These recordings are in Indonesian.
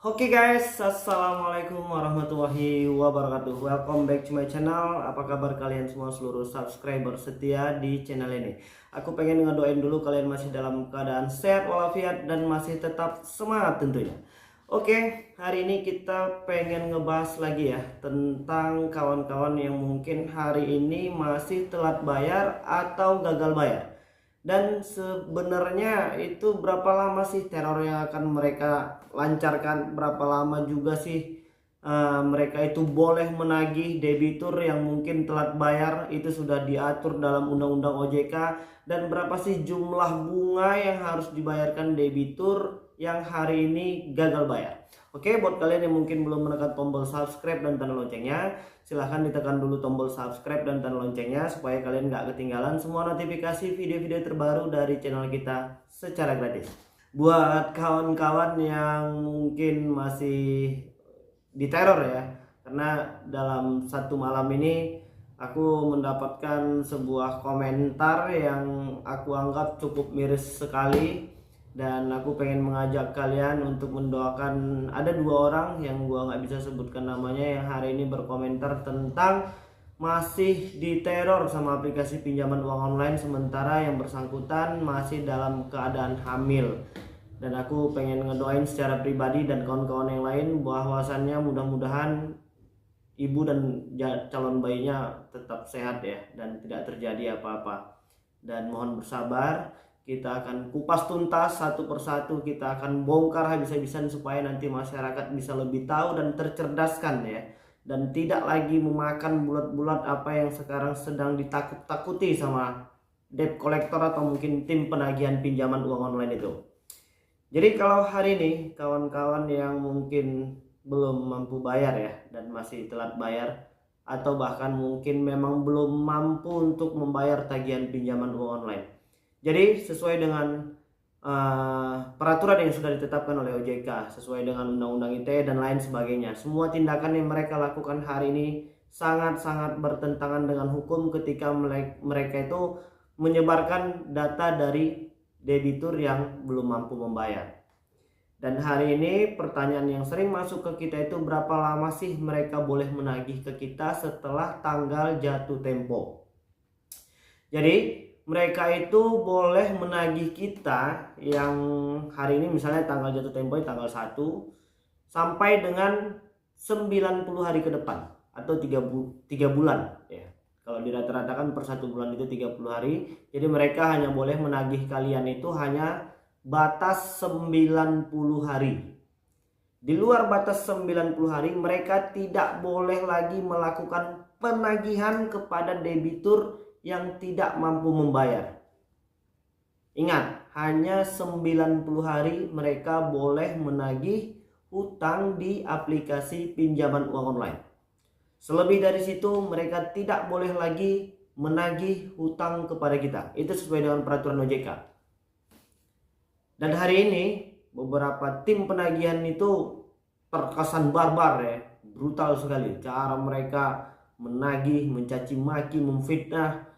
Oke guys, assalamualaikum warahmatullahi wabarakatuh. Welcome back to my channel. Apa kabar kalian semua seluruh subscriber setia di channel ini? Aku pengen ngedoain dulu kalian masih dalam keadaan sehat walafiat dan masih tetap semangat tentunya. Oke, hari ini kita pengen ngebahas lagi ya tentang kawan-kawan yang mungkin hari ini masih telat bayar atau gagal bayar. Dan sebenarnya itu berapa lama sih teror yang akan mereka lancarkan? Berapa lama juga sih mereka itu boleh menagih debitur yang mungkin telat bayar? Itu sudah diatur dalam Undang-Undang OJK. Dan berapa sih jumlah bunga yang harus dibayarkan debitur yang hari ini gagal bayar? Oke, buat kalian yang mungkin belum menekan tombol subscribe dan tanda loncengnya, silahkan ditekan dulu tombol subscribe dan tanda loncengnya supaya kalian nggak ketinggalan semua notifikasi video-video terbaru dari channel kita secara gratis. Buat kawan-kawan yang mungkin masih diteror ya, karena dalam satu malam ini aku mendapatkan sebuah komentar yang aku anggap cukup miris sekali. Dan aku pengen mengajak kalian untuk mendoakan, ada dua orang yang gua nggak bisa sebutkan namanya yang hari ini berkomentar tentang masih diteror sama aplikasi pinjaman uang online sementara yang bersangkutan masih dalam keadaan hamil. Dan aku pengen ngedoain secara pribadi dan kawan-kawan yang lain bahwasannya mudah-mudahan ibu dan calon bayinya tetap sehat ya dan tidak terjadi apa-apa. Dan mohon bersabar, kita akan kupas tuntas satu persatu, kita akan bongkar habis-habisan supaya nanti masyarakat bisa lebih tahu dan tercerdaskan ya, dan tidak lagi memakan bulat-bulat apa yang sekarang sedang ditakut-takuti sama debt collector atau mungkin tim penagihan pinjaman uang online itu. Jadi kalau hari ini kawan-kawan yang mungkin belum mampu bayar ya dan masih telat bayar, atau bahkan mungkin memang belum mampu untuk membayar tagihan pinjaman uang online, jadi sesuai dengan peraturan yang sudah ditetapkan oleh OJK, sesuai dengan Undang-Undang ITE dan lain sebagainya, semua tindakan yang mereka lakukan hari ini sangat-sangat bertentangan dengan hukum ketika mereka itu menyebarkan data dari debitur yang belum mampu membayar. Dan hari ini pertanyaan yang sering masuk ke kita itu, berapa lama sih mereka boleh menagih ke kita setelah tanggal jatuh tempo. Jadi mereka itu boleh menagih kita yang hari ini misalnya tanggal jatuh tempo tanggal 1 sampai dengan 90 hari ke depan atau 3 bulan ya. Kalau dirata-ratakan per 1 bulan itu 30 hari. Jadi mereka hanya boleh menagih kalian itu hanya batas 90 hari. Di luar batas 90 hari mereka tidak boleh lagi melakukan penagihan kepada debitur yang tidak mampu membayar. Ingat, hanya 90 hari mereka boleh menagih hutang di aplikasi pinjaman uang online. Selebih dari situ mereka tidak boleh lagi menagih hutang kepada kita. Itu sesuai dengan peraturan OJK. Dan hari ini beberapa tim penagihan itu terkesan barbar ya, brutal sekali cara mereka menagih, mencaci maki, memfitnah,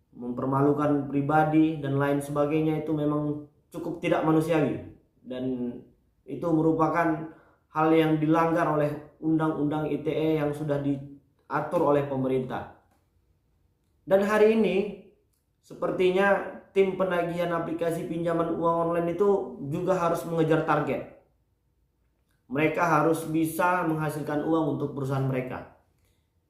mempermalukan pribadi dan lain sebagainya. Itu memang cukup tidak manusiawi dan itu merupakan hal yang dilanggar oleh Undang-Undang ITE yang sudah diatur oleh pemerintah. Dan hari ini sepertinya tim penagihan aplikasi pinjaman uang online itu juga harus mengejar target. Mereka harus bisa menghasilkan uang untuk perusahaan mereka.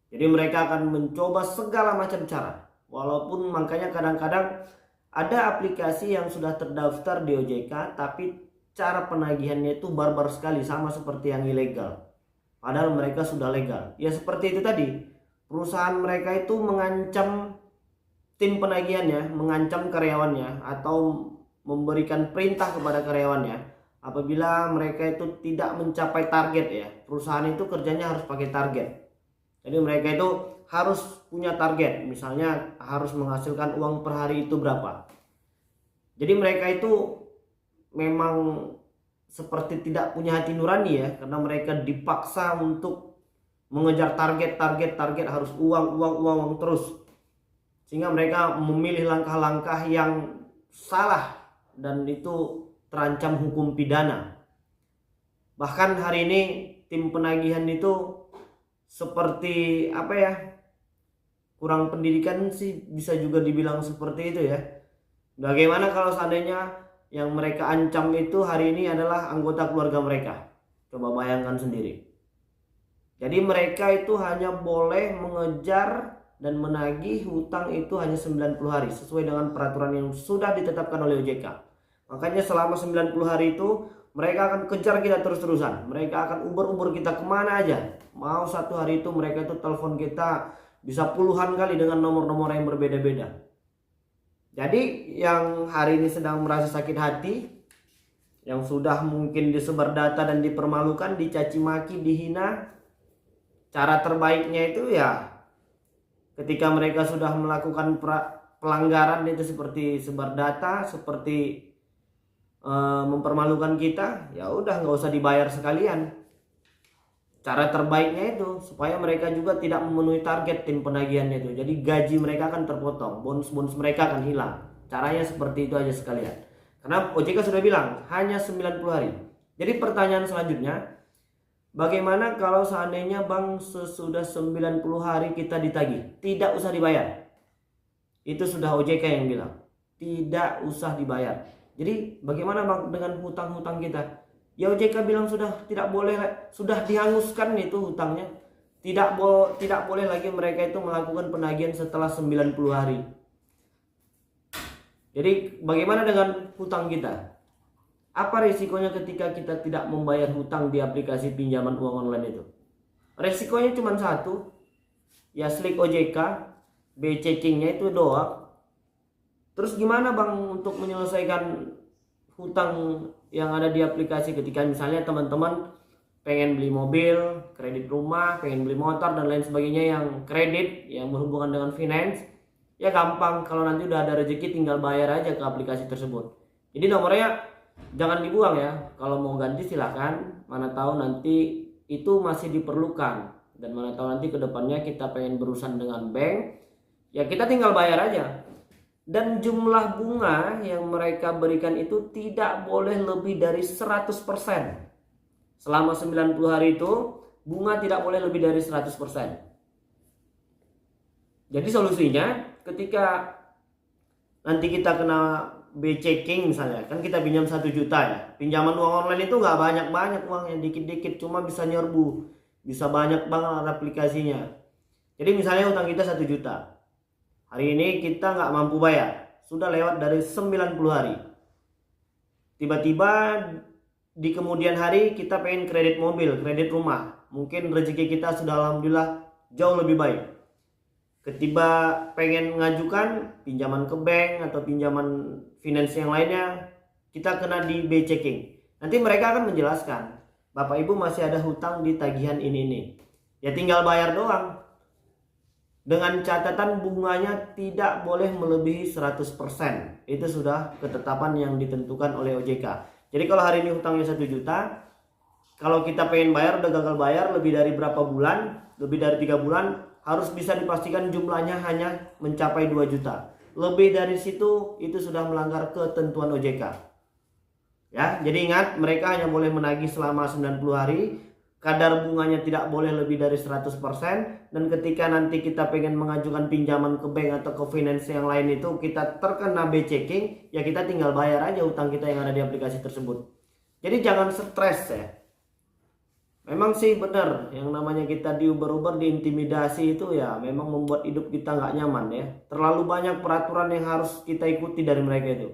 Jadi mereka akan mencoba segala macam cara. Walaupun makanya kadang-kadang ada aplikasi yang sudah terdaftar di OJK tapi cara penagihannya itu barbar sekali, sama seperti yang ilegal. Padahal mereka sudah legal. Ya seperti itu tadi. Perusahaan mereka itu mengancam tim penagihannya, mengancam karyawannya atau memberikan perintah kepada karyawannya apabila mereka itu tidak mencapai target ya. Perusahaan itu kerjanya harus pakai target. Jadi mereka itu harus punya target, misalnya harus menghasilkan uang per hari itu berapa. Jadi mereka itu memang seperti tidak punya hati nurani ya, karena mereka dipaksa untuk mengejar target harus uang terus. Sehingga mereka memilih langkah-langkah yang salah dan itu terancam hukum pidana. Bahkan hari ini tim penagihan itu seperti apa ya, kurang pendidikan sih, bisa juga dibilang seperti itu ya. Bagaimana kalau seandainya yang mereka ancam itu hari ini adalah anggota keluarga mereka? Coba bayangkan sendiri. Jadi mereka itu hanya boleh mengejar dan menagih hutang itu hanya 90 hari sesuai dengan peraturan yang sudah ditetapkan oleh OJK. Makanya selama 90 hari itu mereka akan kejar kita terus-terusan. Mereka akan uber-uber kita kemana aja. Mau satu hari itu mereka itu telepon kita bisa puluhan kali dengan nomor-nomor yang berbeda-beda. Jadi yang hari ini sedang merasa sakit hati, yang sudah mungkin disebar data dan dipermalukan, dicaci maki, dihina, cara terbaiknya itu ya ketika mereka sudah melakukan pelanggaran itu seperti sebar data, seperti mempermalukan kita, ya udah nggak usah dibayar sekalian. Cara terbaiknya itu supaya mereka juga tidak memenuhi target tim penagihannya itu. Jadi gaji mereka akan terpotong, bonus-bonus mereka akan hilang. Caranya seperti itu aja sekalian. Karena OJK sudah bilang hanya 90 hari. Jadi pertanyaan selanjutnya, bagaimana kalau seandainya Bang sesudah 90 hari kita ditagih, tidak usah dibayar? Itu sudah OJK yang bilang, tidak usah dibayar. Jadi bagaimana Bang dengan hutang-hutang kita? Ya OJK bilang sudah tidak boleh, sudah dihanguskan itu hutangnya. Tidak boleh lagi mereka itu melakukan penagihan setelah 90 hari. Jadi bagaimana dengan hutang kita? Apa risikonya ketika kita tidak membayar hutang di aplikasi pinjaman uang online itu? Risikonya cuma satu, ya slik OJK, B-checkingnya itu doang. Terus gimana Bang untuk menyelesaikan hutang yang ada di aplikasi ketika misalnya teman-teman pengen beli mobil, kredit rumah, pengen beli motor dan lain sebagainya yang kredit, yang berhubungan dengan finance? Ya gampang, kalau nanti udah ada rezeki tinggal bayar aja ke aplikasi tersebut. Jadi nomornya jangan dibuang ya. Kalau mau ganti silakan, mana tahu nanti itu masih diperlukan, dan mana tahu nanti kedepannya kita pengen berurusan dengan bank, ya kita tinggal bayar aja. Dan jumlah bunga yang mereka berikan itu tidak boleh lebih dari 100%. Selama 90 hari itu bunga tidak boleh lebih dari 100%. Jadi solusinya ketika nanti kita kena B-checking misalnya, kan kita pinjam 1 juta ya. Pinjaman uang online itu nggak banyak-banyak uangnya, dikit-dikit, cuma bisa nyerbu, bisa banyak banget aplikasinya. Jadi misalnya utang kita 1 juta. Hari ini kita nggak mampu bayar, sudah lewat dari 90 hari. Tiba-tiba di kemudian hari kita pengen kredit mobil, kredit rumah. Mungkin rezeki kita sudah alhamdulillah jauh lebih baik. Ketiba pengen mengajukan pinjaman ke bank atau pinjaman finance yang lainnya, kita kena di B-checking. Nanti mereka akan menjelaskan, Bapak Ibu masih ada hutang di tagihan ini. Ya tinggal bayar doang. Dengan catatan bunganya tidak boleh melebihi 100%. Itu sudah ketetapan yang ditentukan oleh OJK. Jadi kalau hari ini hutangnya 1 juta, kalau kita pengen bayar udah gagal bayar lebih dari berapa bulan, lebih dari 3 bulan, harus bisa dipastikan jumlahnya hanya mencapai 2 juta. Lebih dari situ itu sudah melanggar ketentuan OJK. Ya, jadi ingat, mereka hanya boleh menagih selama 90 hari. Kadar bunganya tidak boleh lebih dari 100%. Dan ketika nanti kita pengen mengajukan pinjaman ke bank atau ke finance yang lain itu kita terkena B-checking, ya kita tinggal bayar aja utang kita yang ada di aplikasi tersebut. Jadi jangan stres ya. Memang sih benar, yang namanya kita diuber-uber, diintimidasi itu ya memang membuat hidup kita nggak nyaman ya. Terlalu banyak peraturan yang harus kita ikuti dari mereka itu.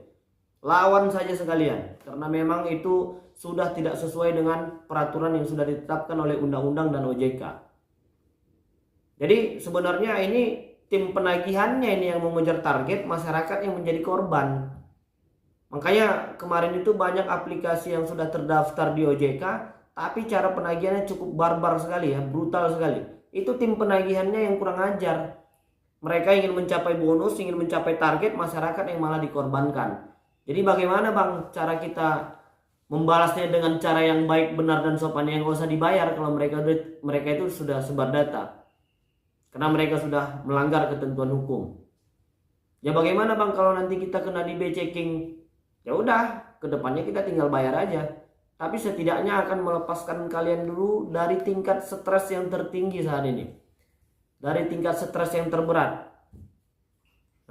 Lawan saja sekalian, karena memang itu sudah tidak sesuai dengan peraturan yang sudah ditetapkan oleh undang-undang dan OJK. Jadi sebenarnya ini tim penagihannya ini yang mengejar target, masyarakat yang menjadi korban. Makanya kemarin itu banyak aplikasi yang sudah terdaftar di OJK, tapi cara penagihannya cukup barbar sekali ya, brutal sekali. Itu tim penagihannya yang kurang ajar. Mereka ingin mencapai bonus, ingin mencapai target, masyarakat yang malah dikorbankan. Jadi bagaimana Bang cara kita membalasnya dengan cara yang baik, benar dan sopan, yang gak usah dibayar kalau mereka itu sudah sebar data, karena mereka sudah melanggar ketentuan hukum. Ya bagaimana Bang kalau nanti kita kena di B-checking? Ya udah, kedepannya kita tinggal bayar aja. tapi setidaknya akan melepaskan kalian dulu dari tingkat stres yang tertinggi saat ini, dari tingkat stres yang terberat.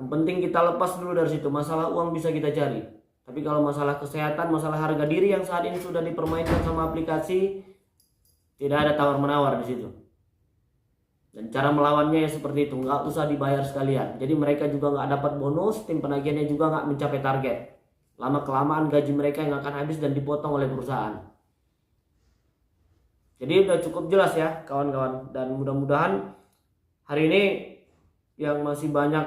Yang penting kita lepas dulu dari situ. Masalah uang bisa kita cari, tapi kalau masalah kesehatan, masalah harga diri yang saat ini sudah dipermainkan sama aplikasi, tidak ada tawar menawar di situ. Dan cara melawannya ya seperti itu, nggak usah dibayar sekalian. Jadi mereka juga nggak dapat bonus, tim penagihannya juga nggak mencapai target. Lama kelamaan gaji mereka yang akan habis dan dipotong oleh perusahaan. Jadi udah cukup jelas ya kawan-kawan. Dan mudah-mudahan hari ini yang masih banyak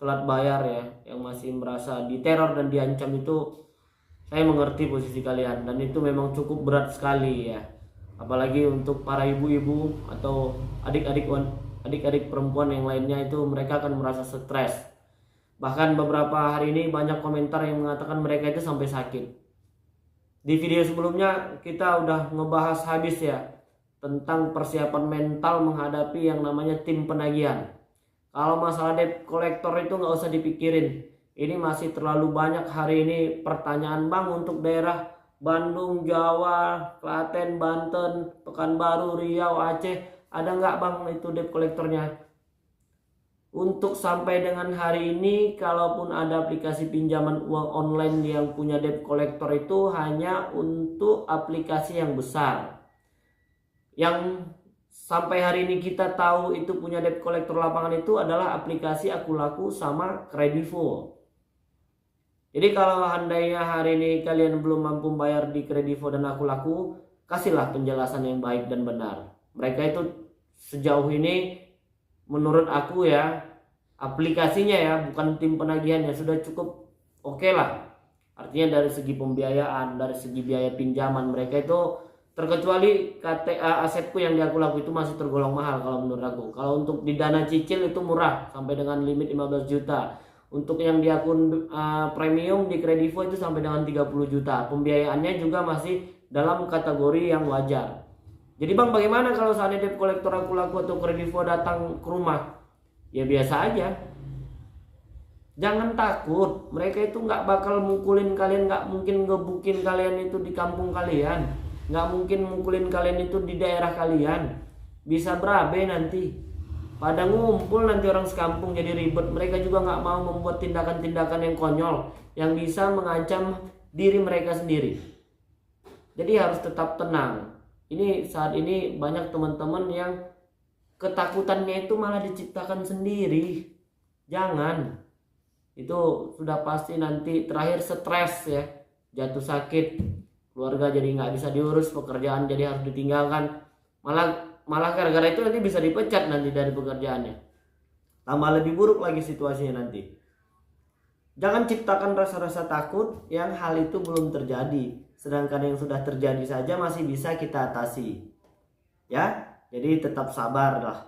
telat bayar ya, yang masih merasa diteror dan diancam itu, saya mengerti posisi kalian. Dan itu memang cukup berat sekali ya. Apalagi untuk para ibu-ibu atau adik-adik perempuan yang lainnya, itu mereka akan merasa stres. Bahkan beberapa hari ini banyak komentar yang mengatakan mereka itu sampai sakit. Di video sebelumnya kita udah ngebahas habis ya tentang persiapan mental menghadapi yang namanya tim penagihan. Kalau masalah debt collector itu nggak usah dipikirin. Ini masih terlalu banyak hari ini pertanyaan bang untuk daerah Bandung, Jawa, Klaten, Banten, Pekanbaru, Riau, Aceh. Ada nggak bang itu debt collectornya? Untuk sampai dengan hari ini, kalaupun ada aplikasi pinjaman uang online yang punya debt collector, itu hanya untuk aplikasi yang besar. Yang sampai hari ini kita tahu itu punya debt collector lapangan itu adalah aplikasi Akulaku sama Kredivo. Jadi kalau andainya hari ini kalian belum mampu bayar di Kredivo dan Akulaku, kasihlah penjelasan yang baik dan benar. Mereka itu sejauh ini menurut aku ya, aplikasinya ya, bukan tim penagihannya, sudah cukup oke lah. Artinya dari segi pembiayaan, dari segi biaya pinjaman, mereka itu, terkecuali KTA asetku yang di Akulaku itu masih tergolong mahal kalau menurut aku. Kalau untuk di dana cicil itu murah, sampai dengan limit 15 juta. Untuk yang di akun premium di Kredivo itu sampai dengan 30 juta. Pembiayaannya juga masih dalam kategori yang wajar. Jadi bang, bagaimana kalau seandainya debt collector Akulaku atau Kredivo datang ke rumah? Ya biasa aja. Jangan takut, mereka itu nggak bakal mukulin kalian, nggak mungkin ngebukin kalian itu di kampung kalian, nggak mungkin mukulin kalian itu di daerah kalian. Bisa berabe nanti, pada ngumpul nanti orang sekampung jadi ribet. Mereka juga nggak mau membuat tindakan-tindakan yang konyol yang bisa mengancam diri mereka sendiri. Jadi harus tetap tenang. Ini saat ini banyak teman-teman yang ketakutannya itu malah diciptakan sendiri. Jangan. Itu sudah pasti nanti terakhir stres ya, jatuh sakit, keluarga jadi nggak bisa diurus, pekerjaan jadi harus ditinggalkan. Malah gara-gara itu nanti bisa dipecat nanti dari pekerjaannya. Tambah lebih buruk lagi situasinya nanti. Jangan ciptakan rasa-rasa takut yang hal itu belum terjadi. Sedangkan yang sudah terjadi saja masih bisa kita atasi. Ya, jadi tetap sabar lah.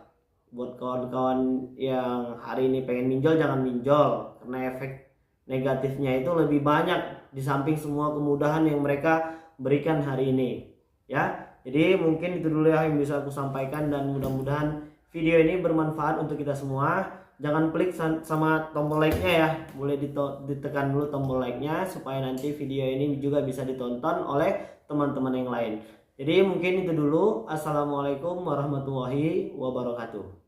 Buat kawan-kawan yang hari ini pengen minjol, jangan minjol. Karena efek negatifnya itu lebih banyak di samping semua kemudahan yang mereka berikan hari ini. Ya, jadi mungkin itu dulu ya yang bisa aku sampaikan. Dan mudah-mudahan video ini bermanfaat untuk kita semua. Jangan klik sama tombol like-nya ya. Boleh ditekan dulu tombol like-nya supaya nanti video ini juga bisa ditonton oleh teman-teman yang lain. Jadi mungkin itu dulu. Assalamualaikum warahmatullahi wabarakatuh.